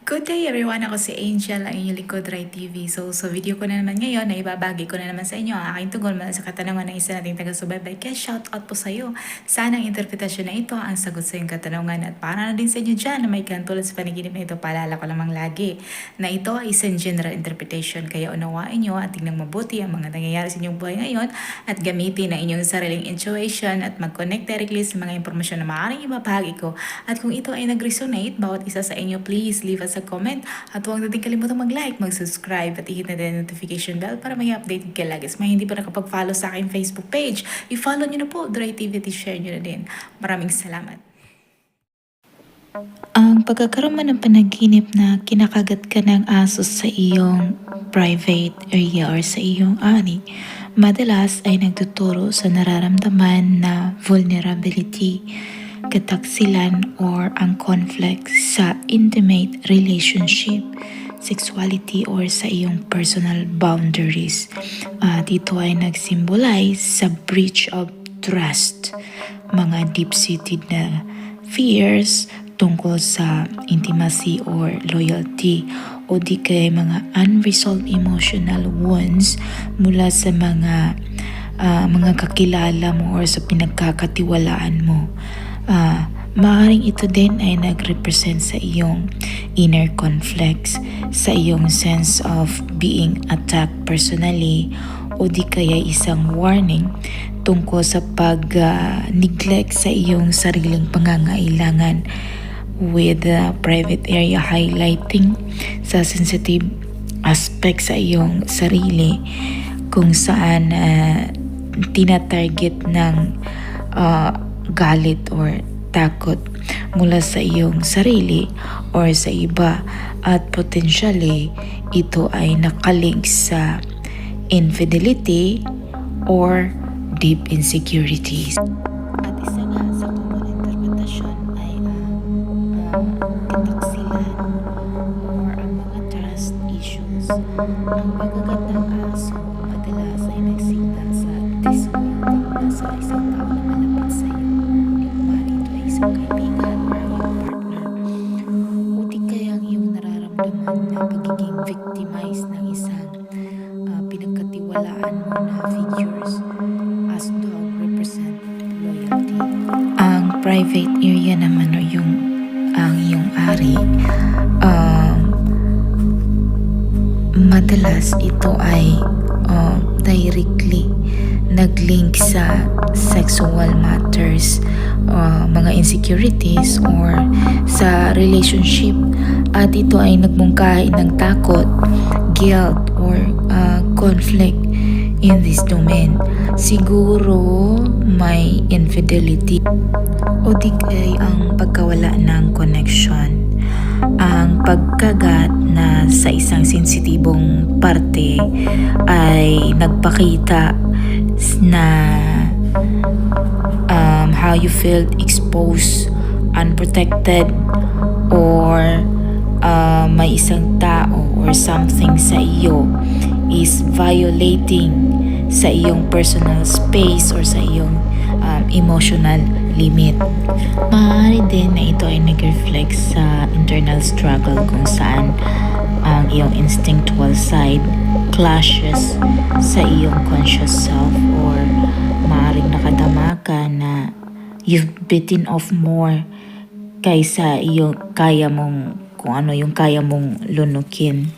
Good day everyone! Ako si Angel, ang inyong lingkod, Rai TV. So, video ko na naman ngayon na ibabagi ko na naman sa inyo ang aking tugon mula sa katanungan ng isa nating taga-subaybay. Kaya shout out po sa iyo. Sana ang interpretasyon na ito ang sagot sa iyong katanungan at para na din sa inyo dyan na may katulad sa panaginip na ito. Paalala ko lamang lagi na ito ay isang general interpretation. Kaya unawain nyo at tingnan mabuti ang mga nangyayari sa inyong buhay ngayon at gamitin ang inyong sariling intuition at mag-connect directly sa mga impormasyon na maaaring ibabahagi ko. At kung ito ay nag-resonate, bawat isa sa inyo, please leave us a comment at huwag natin kalimutan mag-like, mag-subscribe at i-hit na din ang notification bell para may update ka lagi. May hindi pa nakapag-follow sa aking Facebook page, i-follow nyo na po, Dry TV at i-share nyo na din. Maraming salamat. Ang pagkakaroon mo ng panaginip na kinakagat ka ng aso sa iyong private area or sa iyong ani, madalas ay nagtuturo sa nararamdaman na vulnerability, kataksilan or ang conflict sa intimate relationship, sexuality or sa iyong personal boundaries. Dito ay nagsymbolize sa breach of trust, mga deep-seated na fears tungkol sa intimacy or loyalty o di kaya mga unresolved emotional wounds mula sa mga kakilala mo or sa pinagkakatiwalaan mo. Maaaring ito din ay nag-represent sa iyong inner conflicts, sa iyong sense of being attacked personally o di kaya isang warning tungkol sa pag-neglect sa iyong sariling pangangailangan, with private area highlighting sa sensitive aspect sa iyong sarili kung saan tinatarget ng galit or takot mula sa iyong sarili or sa iba at potentially ito ay nakalink sa infidelity or deep insecurities. At isa nga sa common interpretasyon ay kataksilan or ang mga trust issues. Ang pagkagat ng aso madalas ay nagsignal sa disunion mula sa isang tao na malapit sa iyo. Maaaring ito ay isang kaibigan or ang iyong partner. O di kaya ang iyong nararamdaman na pagiging victimized ng isang pinagkatiwalaan mo na figures, as dog represent loyalty. Ang private area naman o ang iyong ari, madalas ito ay directly nag-link sa sexual matters, mga insecurities or sa relationship at ito ay nagmungkahi ng takot, guilt or conflict in this domain. Siguro may infidelity o di kaya ang pagkawala ng connection, ang pagkagat na sa isang sensitibong parte ay nagpakita na how you feel exposed, unprotected, or may isang tao or something sa iyo is violating sa iyong personal space or sa iyong emotional limit. Maaari din na ito ay nag-reflect sa internal struggle kung saan ang iyong instinctual side clashes sa iyong conscious self or maaaring nakadama ka na you've bitten off more kaysa iyong kaya mong kung ano yung kaya mong lunukin.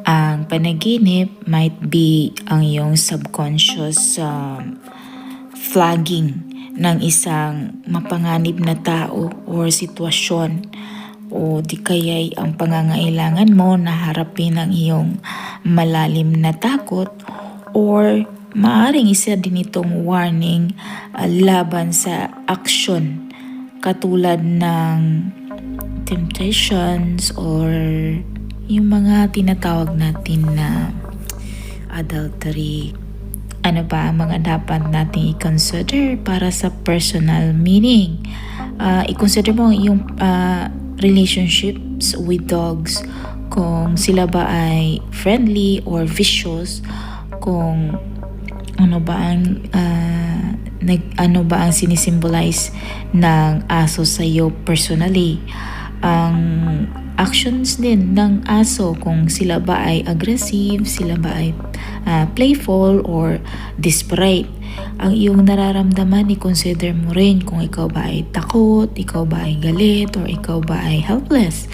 Ang panaginip might be ang iyong subconscious flagging ng isang mapanganib na tao or sitwasyon o di kaya'y ang pangangailangan mo na harapin ang iyong malalim na takot or maaring isa din itong warning laban sa action katulad ng temptations or yung mga tinatawag natin na adultery. Ano ba ang mga dapat nating i-consider para sa personal meaning? I-consider mo yung relationships with dogs, kung sila ba ay friendly or vicious, kung ano ba ang sinisimbolize ng aso sa iyo personally. Ang actions din ng aso, kung sila ba ay aggressive, sila ba ay playful or desperate. Ang iyong nararamdaman, i-consider mo rin kung ikaw ba ay takot, ikaw ba ay galit, or ikaw ba ay helpless.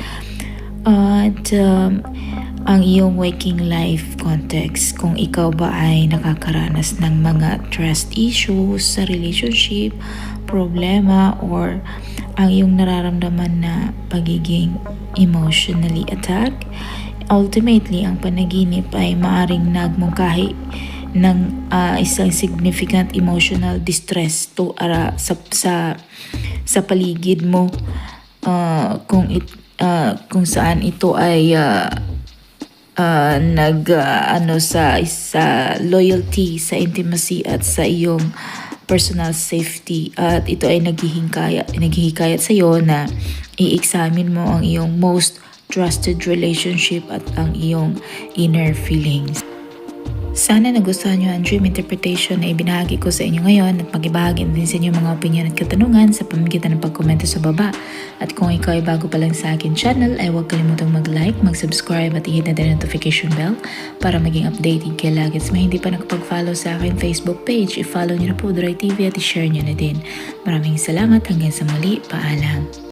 At ang iyong waking life context, kung ikaw ba ay nakakaranas ng mga trust issues sa relationship, problema, or ang iyong nararamdaman na pagiging emotionally attacked. Ultimately, ang panaginip ay maaring nagmungkahi ng isang significant emotional distress sa paligid mo, kung saan ito ay sa loyalty, sa intimacy at sa iyong personal safety, at ito ay naghihikayat sa iyo na i-examine mo ang iyong most trusted relationship at ang iyong inner feelings. Sana nagustuhan nyo ang dream interpretation na ibinahagi ko sa inyo ngayon, at magibahagi din sa inyo mga opinion at katanungan sa pamamagitan ng pagkomento sa baba. At kung ikaw ay bago pa lang sa akin channel, ay huwag kalimutang mag-like, mag-subscribe at i-hit na din ang notification bell para maging updated kayo lagi. At may hindi pa nakapag-follow sa akin Facebook page, i-follow nyo na po Duray TV at i-share nyo na din. Maraming salamat, hanggang sa muli, paalam.